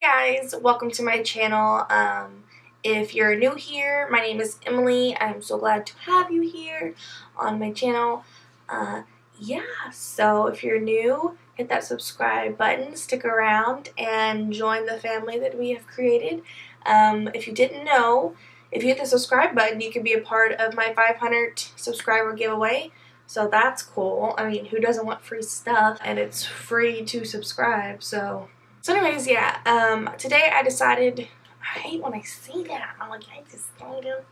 Hey guys, welcome to my channel. If you're new here, my name is Emily. I'm so glad to have you here on my channel. So if you're new, hit that subscribe button, stick around, and join the family that we have created. If you didn't know, if you hit the subscribe button, you can be a part of my 500 subscriber giveaway. So that's cool. I mean, who doesn't want free stuff? And it's free to subscribe, so anyways, yeah, today I decided, I hate when I say that, I'm like, I decided, of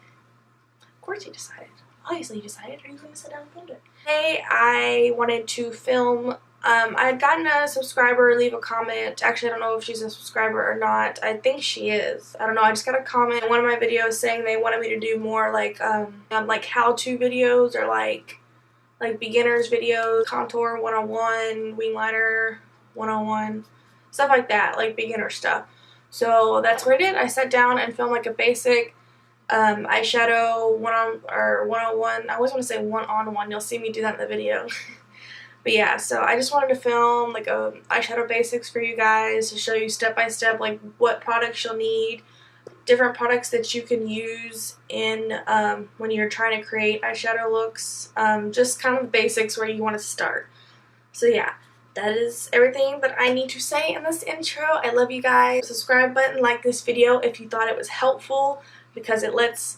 course you decided, obviously you decided, are you going to sit down and film it? Today I wanted to film, I had gotten a subscriber leave a comment. Actually, I don't know if she's a subscriber or not. I think she is. I don't know, I just got a comment in one of my videos saying they wanted me to do more like how-to videos, or like beginners videos, contour 101, wing liner 101. Stuff like that, like beginner stuff. So that's what I did. I sat down and filmed like a basic eyeshadow 101. I always want to say one-on-one. You'll see me do that in the video. But yeah, so I just wanted to film like a eyeshadow basics for you guys to show you step by step like what products you'll need, different products that you can use in when you're trying to create eyeshadow looks, just kind of the basics where you want to start. So yeah. That is everything that I need to say in this intro. I love you guys. Subscribe button, like this video if you thought it was helpful, because it lets,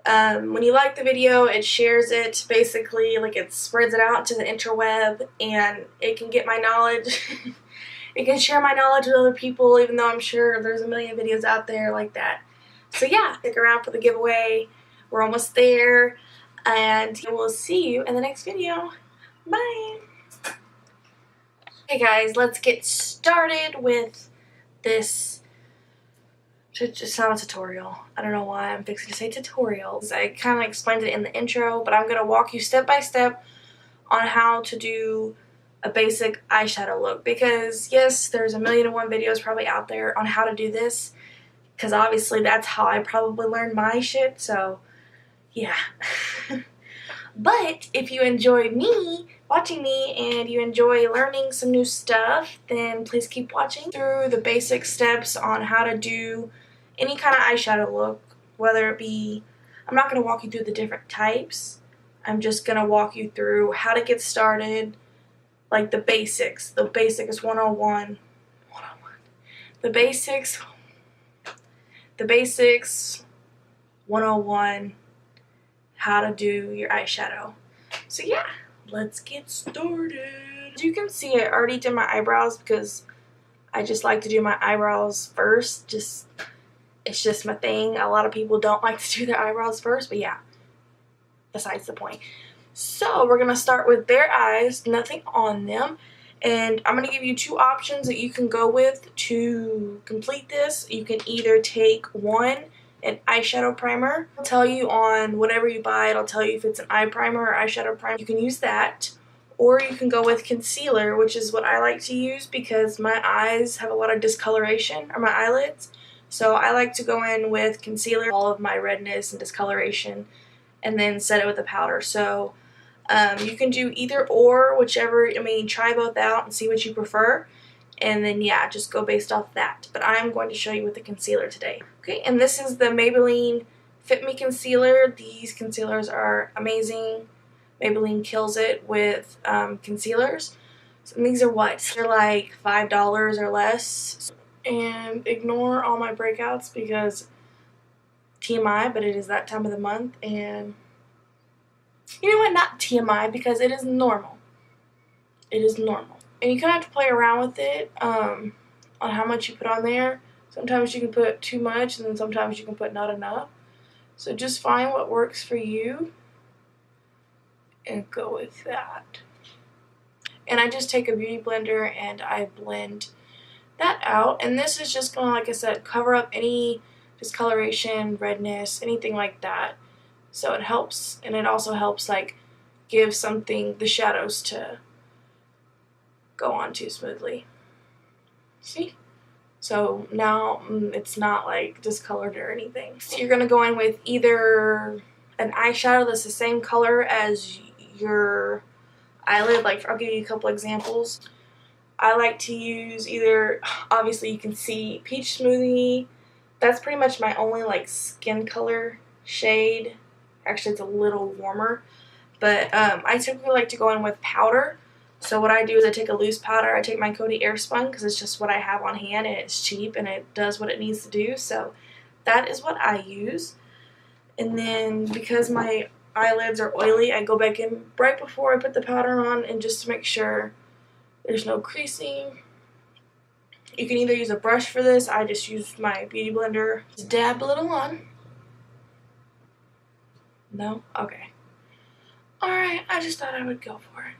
when you like the video, it shares it, basically, like it spreads it out to the interweb, and it can get my knowledge. It can share my knowledge with other people, even though I'm sure there's a million videos out there like that. So yeah, stick around for the giveaway. We're almost there, and we'll see you in the next video. Bye! Hey guys, let's get started with this. It's not a tutorial. I don't know why I'm fixing to say tutorial. I kind of explained it in the intro, but I'm going to walk you step by step on how to do a basic eyeshadow look. Because yes, there's a million and one videos probably out there on how to do this. Because obviously that's how I probably learned my shit, so yeah. But if you enjoy watching me and you enjoy learning some new stuff, then please keep watching through the basic steps on how to do any kind of eyeshadow look, whether it be, I'm not going to walk you through the different types, I'm just going to walk you through how to get started, like the basics. The basics 101. The basics 101. How to do your eyeshadow. So yeah, let's get started. As you can see, I already did my eyebrows because I just like to do my eyebrows first. It's just my thing. A lot of people don't like to do their eyebrows first, but yeah, besides the point. So we're gonna start with bare eyes, nothing on them, and I'm gonna give you two options that you can go with to complete this. You can either take an eyeshadow primer. I'll tell you on whatever you buy, it'll tell you if it's an eye primer or eyeshadow primer. You can use that, or you can go with concealer, which is what I like to use because my eyes have a lot of discoloration, or my eyelids, so I like to go in with concealer, all of my redness and discoloration, and then set it with a powder. So you can do either or, whichever. I mean, try both out and see what you prefer. And then yeah, just go based off that. But I'm going to show you with the concealer today. Okay, and this is the Maybelline Fit Me Concealer. These concealers are amazing. Maybelline kills it with concealers. So, and these are what? They're like $5 or less. And ignore all my breakouts because TMI, but it is that time of the month. And you know what? Not TMI, because it is normal. It is normal. And you kind of have to play around with it on how much you put on there. Sometimes you can put too much, and then sometimes you can put not enough. So just find what works for you and go with that. And I just take a beauty blender and I blend that out. And this is just going to, like I said, cover up any discoloration, redness, anything like that. So it helps, and it also helps like give something, the shadows to go on too smoothly. See? So now it's not like discolored or anything. So you're gonna go in with either an eyeshadow that's the same color as your eyelid. Like, I'll give you a couple examples. I like to use either, obviously you can see Peach Smoothie. That's pretty much my only like skin color shade. Actually, it's a little warmer. But I typically like to go in with powder. So what I do is I take a loose powder. I take my Coty Airspun because it's just what I have on hand and it's cheap and it does what it needs to do. So that is what I use. And then because my eyelids are oily, I go back in right before I put the powder on and just to make sure there's no creasing. You can either use a brush for this. I just used my beauty blender. Just dab a little on. No? Okay. Alright, I just thought I would go for it.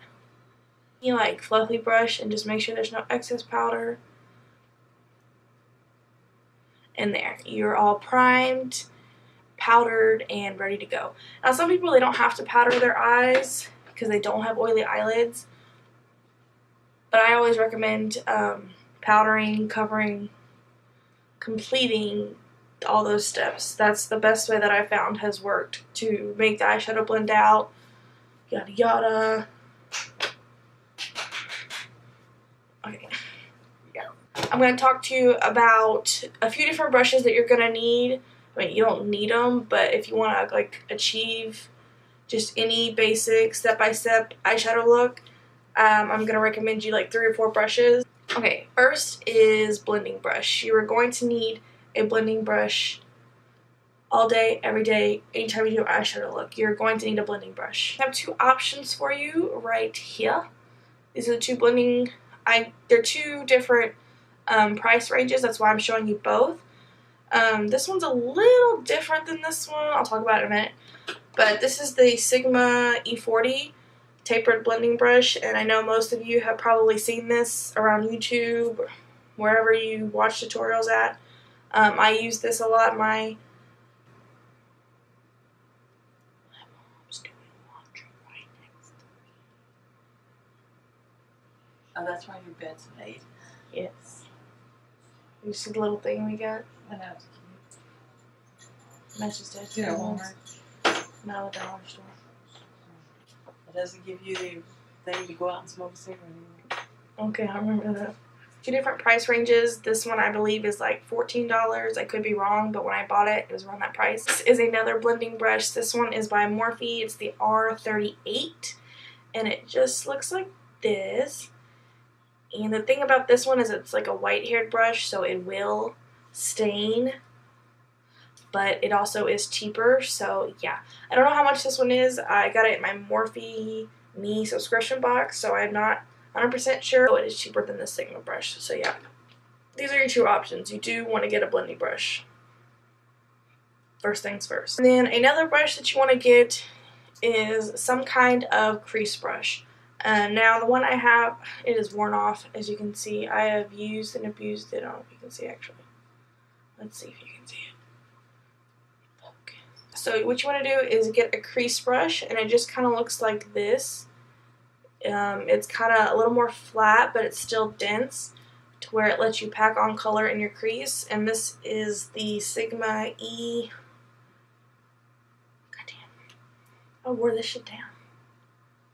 You like fluffy brush and just make sure there's no excess powder. And there, you're all primed, powdered, and ready to go. Now some people, they don't have to powder their eyes because they don't have oily eyelids. But I always recommend powdering, covering, completing all those steps. That's the best way that I found has worked to make the eyeshadow blend out. Yada yada. Okay. Yeah. I'm going to talk to you about a few different brushes that you're going to need. I mean, you don't need them, but if you want to like achieve just any basic step-by-step eyeshadow look, I'm going to recommend you like 3 or 4 brushes. Okay, first is blending brush. You are going to need a blending brush all day, every day, anytime you do an eyeshadow look. You're going to need a blending brush. I have 2 options for you right here. These are the 2 blending. They're 2 different price ranges. That's why I'm showing you both. This one's a little different than this one. I'll talk about it in a minute. But this is the Sigma E40 tapered blending brush, and I know most of you have probably seen this around YouTube, wherever you watch tutorials at. I use this a lot in my mom's doing laundry right next to me. Oh, that's why your bed's made. Yes. You see the little thing we got? I know, it's cute. Matches to Yeah, Walmart. No, the dollar store. It doesn't give you the thing to go out and smoke a cigarette anymore. Okay, I remember that. 2 different price ranges. This one I believe is like $14. I could be wrong, but when I bought it, it was around that price. This is another blending brush. This one is by Morphe. It's the R38, and it just looks like this. And the thing about this one is it's like a white-haired brush, so it will stain, but it also is cheaper, so yeah. I don't know how much this one is. I got it in my Morphe Me subscription box, so I'm not 100% sure. Oh, it is cheaper than the Sigma brush, so yeah. These are your 2 options. You do want to get a blending brush. First things first. And then another brush that you want to get is some kind of crease brush. Now the one I have, it is worn off, as you can see. I have used and abused it. I don't know if you can see actually. Let's see if you can see it. Okay. So what you want to do is get a crease brush, and it just kind of looks like this. It's kind of a little more flat, but it's still dense to where it lets you pack on color in your crease. And this is the Sigma E. Goddamn. I wore this shit down.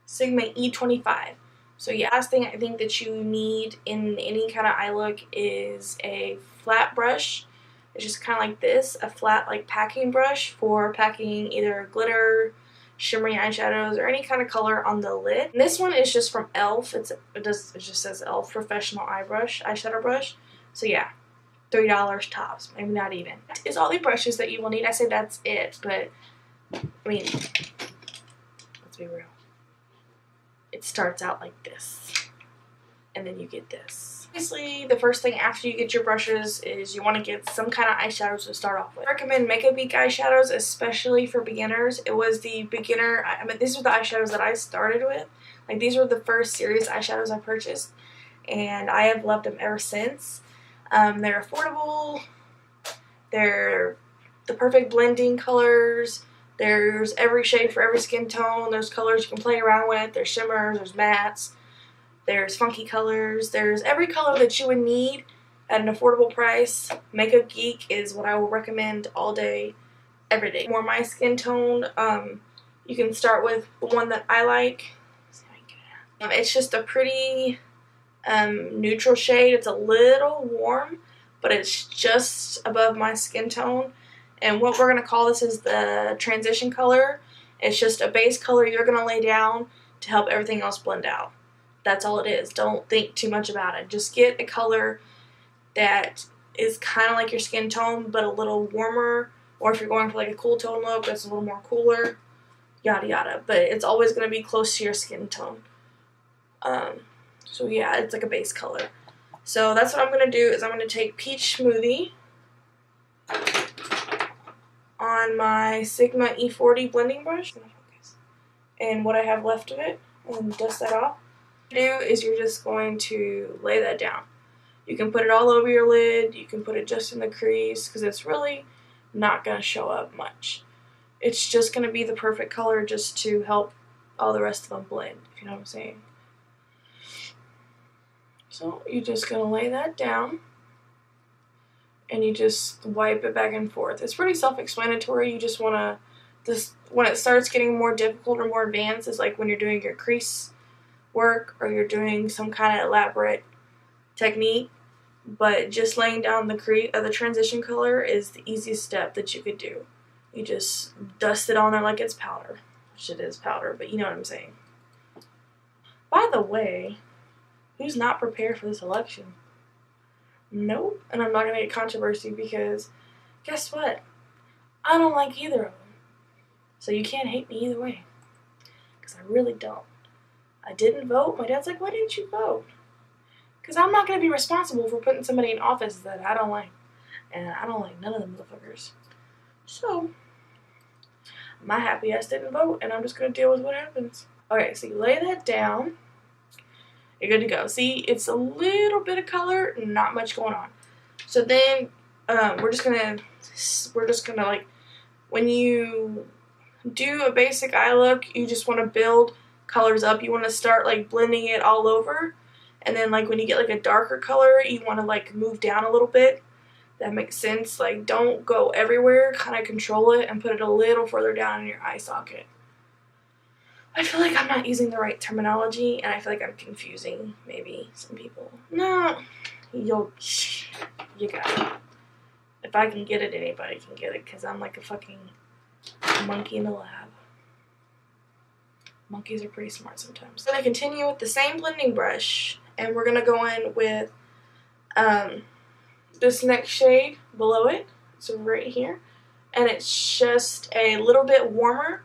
Sigma E25. So yeah, last thing I think that you need in any kind of eye look is a flat brush. It's just kind of like this, a flat like packing brush for packing either glitter, shimmery eyeshadows, or any kind of color on the lid. And this one is just from e.l.f. It just says e.l.f. Professional eyeshadow brush. So yeah, $3 tops, maybe not even. That is all the brushes that you will need. I say that's it, but I mean, let's be real. It starts out like this, and then you get this. Obviously, the first thing after you get your brushes is you want to get some kind of eyeshadows to start off with. I recommend Makeup Geek eyeshadows, especially for beginners. It was the beginner, I mean, these are the eyeshadows that I started with. Like, these were the first serious eyeshadows I purchased, and I have loved them ever since. They're affordable, they're the perfect blending colors. There's every shade for every skin tone. There's colors you can play around with. There's shimmers, there's mattes, there's funky colors. There's every color that you would need at an affordable price. Makeup Geek is what I will recommend all day, every day. For my skin tone, you can start with the one that I like. It's just a pretty neutral shade. It's a little warm, but it's just above my skin tone. And what we're going to call this is the transition color. It's just a base color you're going to lay down to help everything else blend out. That's all it is. Don't think too much about it. Just get a color that is kind of like your skin tone, but a little warmer. Or if you're going for like a cool tone look, that's a little more cooler. Yada yada. But it's always going to be close to your skin tone. So yeah, it's like a base color. So that's what I'm going to do is I'm going to take Peach Smoothie on my Sigma E40 blending brush and what I have left of it and dust that off. What you do is you're just going to lay that down. You can put it all over your lid, you can put it just in the crease because it's really not going to show up much. It's just going to be the perfect color just to help all the rest of them blend, if you know what I'm saying. So you're just going to lay that down and you just wipe it back and forth. It's pretty self-explanatory. You just want to, when it starts getting more difficult or more advanced is like when you're doing your crease work or you're doing some kind of elaborate technique. But just laying down the transition color is the easiest step that you could do. You just dust it on there like it's powder, which it is powder, but you know what I'm saying. By the way, who's not prepared for this election? Nope. And I'm not going to get controversy because guess what? I don't like either of them. So you can't hate me either way. Because I really don't. I didn't vote. My dad's like, why didn't you vote? Because I'm not going to be responsible for putting somebody in office that I don't like. And I don't like none of them motherfuckers. So, my happy ass didn't vote, and I'm just going to deal with what happens. Okay, so you lay that down. You're good to go. See, it's a little bit of color, not much going on. So then, we're just gonna like, when you do a basic eye look, you just want to build colors up. You want to start like blending it all over. And then like when you get like a darker color, you want to like move down a little bit. That makes sense. Like don't go everywhere. Kind of control it and put it a little further down in your eye socket. I feel like I'm not using the right terminology and I feel like I'm confusing maybe some people. No, you got it. If I can get it, anybody can get it because I'm like a fucking monkey in the lab. Monkeys are pretty smart sometimes. I'm going to continue with the same blending brush. And we're going to go in with this next shade below it. So right here. And it's just a little bit warmer.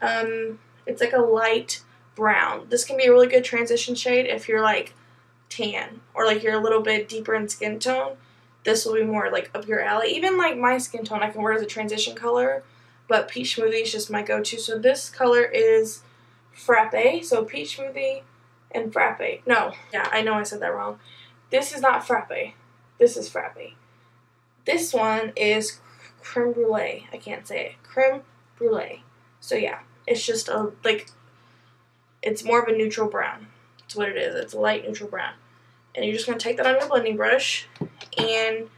It's like a light brown. This can be a really good transition shade if you're like tan. Or like you're a little bit deeper in skin tone. This will be more like up your alley. Even like my skin tone I can wear as a transition color. But Peach Smoothie is just my go-to. So this color is Frappe. So Peach Smoothie and Frappe. No. Yeah, I know I said that wrong. This is not Frappe. This is Frappe. This one is Creme Brulee. I can't say it. Creme Brulee. So yeah, it's just a, like, it's more of a neutral brown. That's what it is. It's a light neutral brown. And you're just going to take that on your blending brush. And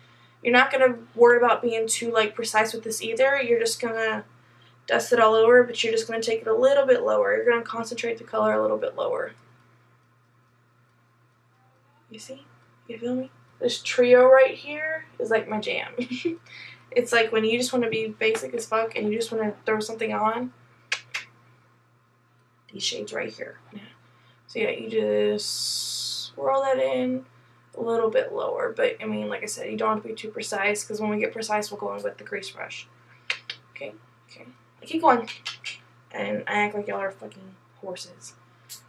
you're not going to worry about being too, like, precise with this either. You're just going to dust it all over, but you're just going to take it a little bit lower. You're going to concentrate the color a little bit lower. You see? You feel me? This trio right here is like my jam. It's like when you just want to be basic as fuck and you just want to throw something on. These shades right here. Yeah. So yeah, you just swirl that in a little bit lower. But I mean, like I said, you don't have to be too precise because when we get precise, we'll go in with the crease brush. Okay? Okay. I keep going. And I act like y'all are fucking horses.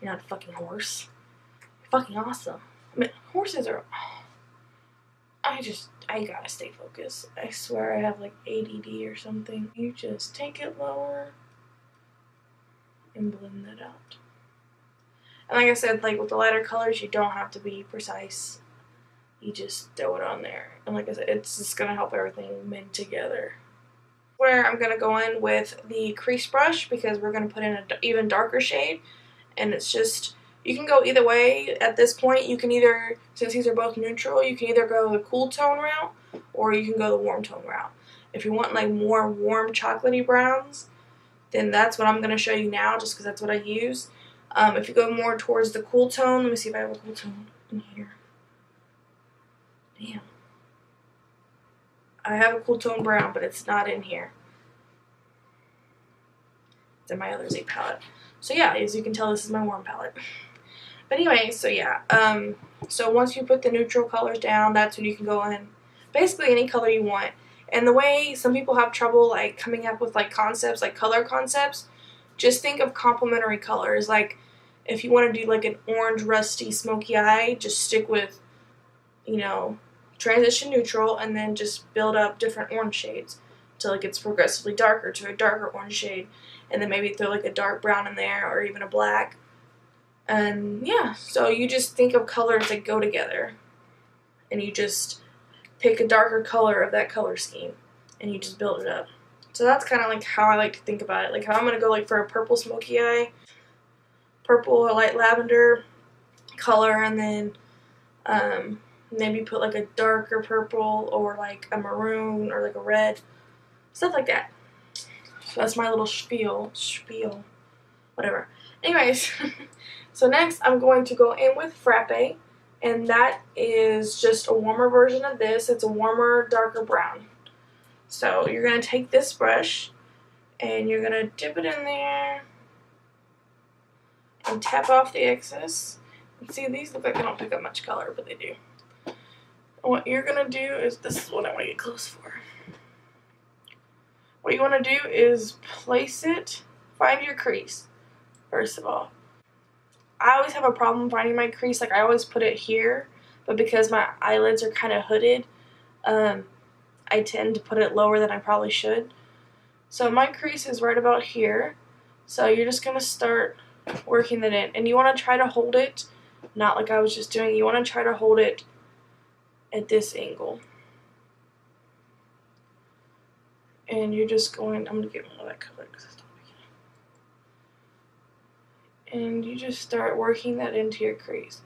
You're not a fucking horse. You're fucking awesome. I mean, horses are... I gotta stay focused. I swear I have like ADD or something. You just take it lower and blend that out. And like I said, like with the lighter colors, you don't have to be precise. You just throw it on there. And like I said, it's just gonna help everything mend together. Where I'm gonna go in with the crease brush because we're gonna put in an even darker shade. And it's just... You can go either way at this point. You can either, since these are both neutral, you can either go the cool tone route or you can go the warm tone route. If you want like more warm chocolatey browns, then that's what I'm going to show you now just because that's what I use. If you go more towards the cool tone, let me see if I have a cool tone. in here. Damn. I have a cool tone brown, but it's not in here. It's in my other Z palette. So yeah, as you can tell, this is my warm palette. But anyway, so yeah. So once you put the neutral colors down, that's when you can go in. Basically any color you want. And the way some people have trouble like coming up with like concepts, like color concepts, just think of complementary colors. Like if you want to do like an orange, rusty, smoky eye, just stick with, you know, transition neutral and then just build up different orange shades until it gets progressively darker to a darker orange shade. And then maybe throw like a dark brown in there or even a black. And yeah, so you just think of colors that go together. And you just pick a darker color of that color scheme and you just build it up. So that's kind of like how I like to think about it. Like how I'm going to go like for a purple smoky eye, purple or light lavender color, and then maybe put like a darker purple or like a maroon or like a red, stuff like that. So that's my little spiel, whatever. Anyways, so next I'm going to go in with Frappe. And that is just a warmer version of this. It's a warmer, darker brown. So you're going to take this brush and you're going to dip it in there and tap off the excess. And see, these look like they don't pick up much color, but they do. And what you're going to do is, this is what I want to get close for. What you want to do is place it, find your crease, first of all. I always have a problem finding my crease. Like I always put it here, but because my eyelids are kind of hooded, I tend to put it lower than I probably should. So my crease is right about here. So you're just going to start working that in. And you want to try to hold it, not like I was just doing. You want to try to hold it at this angle. And you're just going, I'm going to get more of that color because it's not big. And you just start working that into your crease.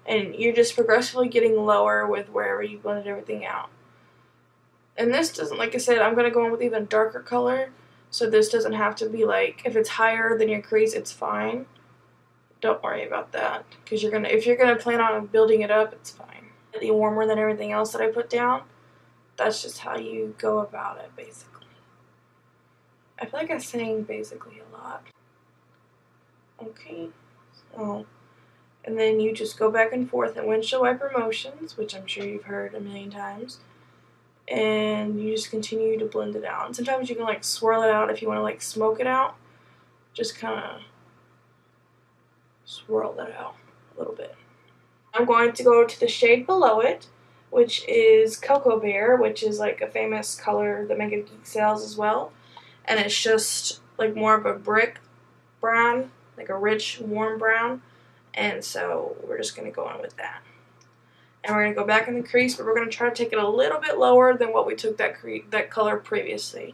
And you're just progressively getting lower with wherever you blended everything out. And this doesn't, like I said, I'm going to go in with even darker color. So this doesn't have to be like, if it's higher than your crease, it's fine. Don't worry about that. Because if you're going to plan on building it up, it's fine. It's warmer than everything else that I put down. That's just how you go about it, basically. I feel like I'm saying basically a lot. Okay, so, and then you just go back and forth in windshield wiper motions, which I'm sure you've heard a million times, and you just continue to blend it out. And sometimes you can like swirl it out if you want to like smoke it out. Just kind of swirl that out a little bit. I'm going to go to the shade below it, which is Cocoa Bear, which is like a famous color that Mega Geek sells as well, and it's just like more of a brick brown, like a rich, warm brown, and so we're just going to go in with that. And we're going to go back in the crease, but we're going to try to take it a little bit lower than what we took that color previously.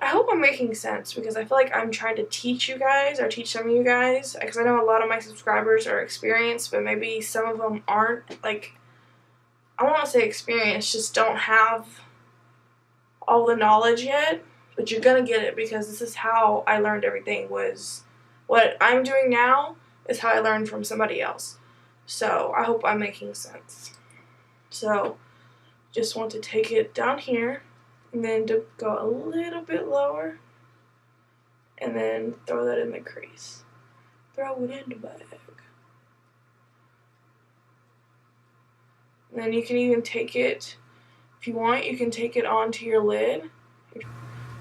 I hope I'm making sense, because I feel like I'm trying to teach you guys, or teach some of you guys, because I know a lot of my subscribers are experienced, but maybe some of them aren't, like, I don't want to say experienced, just don't have all the knowledge yet. But you're going to get it, because this is how I learned everything. Was what I'm doing now is how I learned from somebody else. So I hope I'm making sense. So just want to take it down here and then to go a little bit lower and then throw that in the crease. Throw it in the bag. And then you can even take it, if you want, you can take it onto your lid.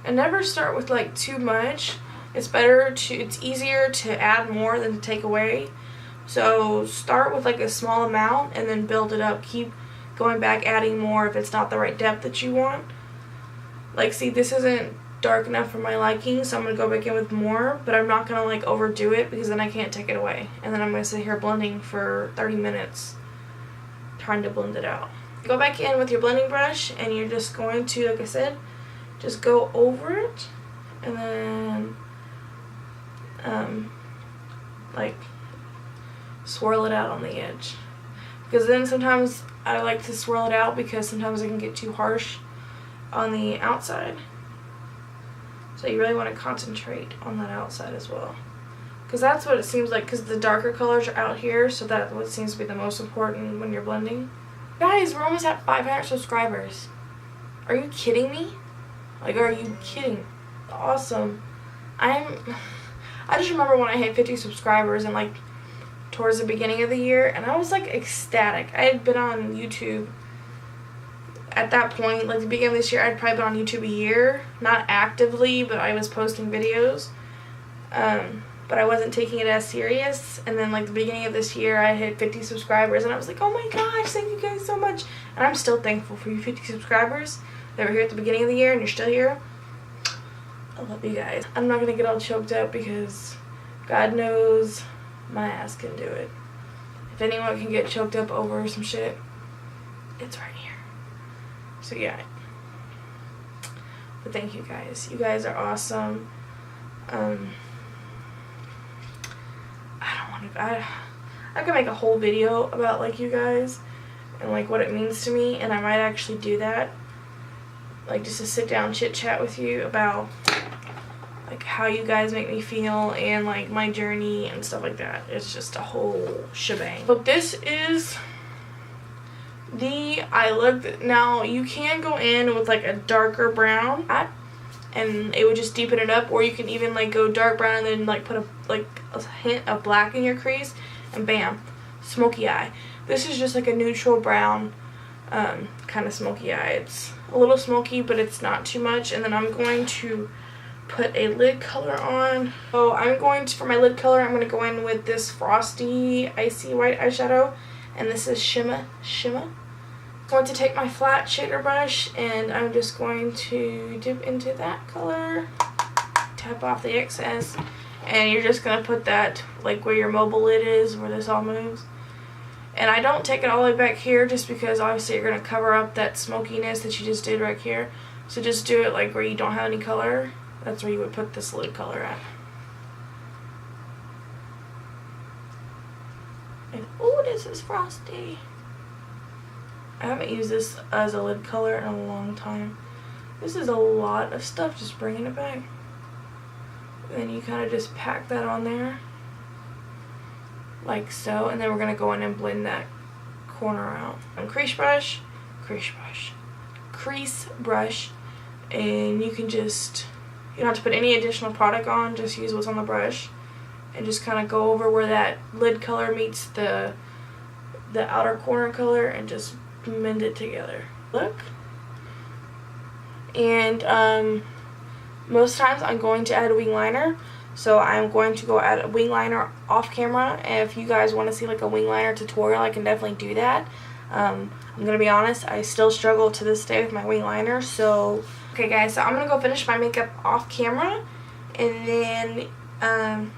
And never start with like too much. It's easier to add more than to take away. So start with like a small amount and then build it up. Keep going back, adding more if it's not the right depth that you want. Like, see, this isn't dark enough for my liking, so I'm going to go back in with more, but I'm not going to like overdo it, because then I can't take it away. And then I'm going to sit here blending for 30 minutes trying to blend it out. Go back in with your blending brush and you're just going to, like I said, just go over it and then like swirl it out on the edge. Because then sometimes I like to swirl it out, because sometimes it can get too harsh on the outside. So you really want to concentrate on that outside as well. Because that's what it seems like, because the darker colors are out here, so that's what seems to be the most important when you're blending. Guys, we're almost at 500 subscribers. Are you kidding me? Like, are you kidding? Awesome. I just remember when I hit 50 subscribers and like towards the beginning of the year, and I was like ecstatic. I had been on YouTube at that point, like the beginning of this year. I'd probably been on YouTube a year, not actively, but I was posting videos. But I wasn't taking it as serious. And then like the beginning of this year, I hit 50 subscribers, and I was like, oh my gosh, thank you guys so much. And I'm still thankful for you 50 subscribers that were here at the beginning of the year, and you're still here. I love you guys. I'm not gonna get all choked up because God knows my ass can do it. If anyone can get choked up over some shit, it's right here. So yeah. But thank you guys. You guys are awesome. I could make a whole video about like you guys and like what it means to me, and I might actually do that. Like just to sit down chit chat with you about like how you guys make me feel and like my journey and stuff like that. It's just a whole shebang. So this is the eye look. Now you can go in with like a darker brown and it would just deepen it up, or you can even like go dark brown and then like put a hint of black in your crease, and bam, smoky eye. This is just like a neutral brown kind of smoky eye. It's a little smoky, but it's not too much. And then I'm going to put a lid color on. So I'm going to, for my lid color, I'm going to go in with this Frosty Icy White eyeshadow, and this is Shimma. I'm going to take my flat shader brush, and I'm just going to dip into that color, tap off the excess, and you're just going to put that like where your mobile lid is, where this all moves. And I don't take it all the way back here just because obviously you're going to cover up that smokiness that you just did right here. So just do it like where you don't have any color. That's where you would put this lid color at. And oh, this is Frosty. I haven't used this as a lid color in a long time. This is a lot of stuff, just bringing it back. And then you kind of just pack that on there. Like so. And then we're going to go in and blend that corner out. And crease brush. And you can just, you don't have to put any additional product on, just use what's on the brush. And just kind of go over where that lid color meets the outer corner color and just blend it together. Look. And most times I'm going to add a wing liner. So I'm going to go add a wing liner off camera. And if you guys want to see like a wing liner tutorial, I can definitely do that. I'm going to be honest, I still struggle to this day with my wing liner. So, okay guys, so I'm going to go finish my makeup off camera. And then I'm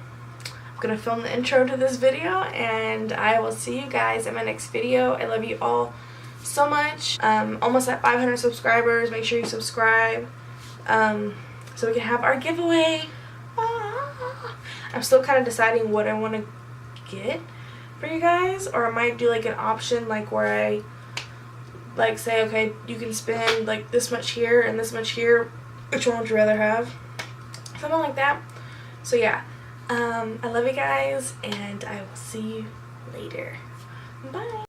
going to film the intro to this video. And I will see you guys in my next video. I love you all so much. Almost at 500 subscribers. Make sure you subscribe so we can have our giveaway. I'm still kind of deciding what I want to get for you guys, or I might do like an option like where I like say, okay, you can spend like this much here and this much here, which one would you rather have, something like that. So yeah, I love you guys, and I will see you later. Bye.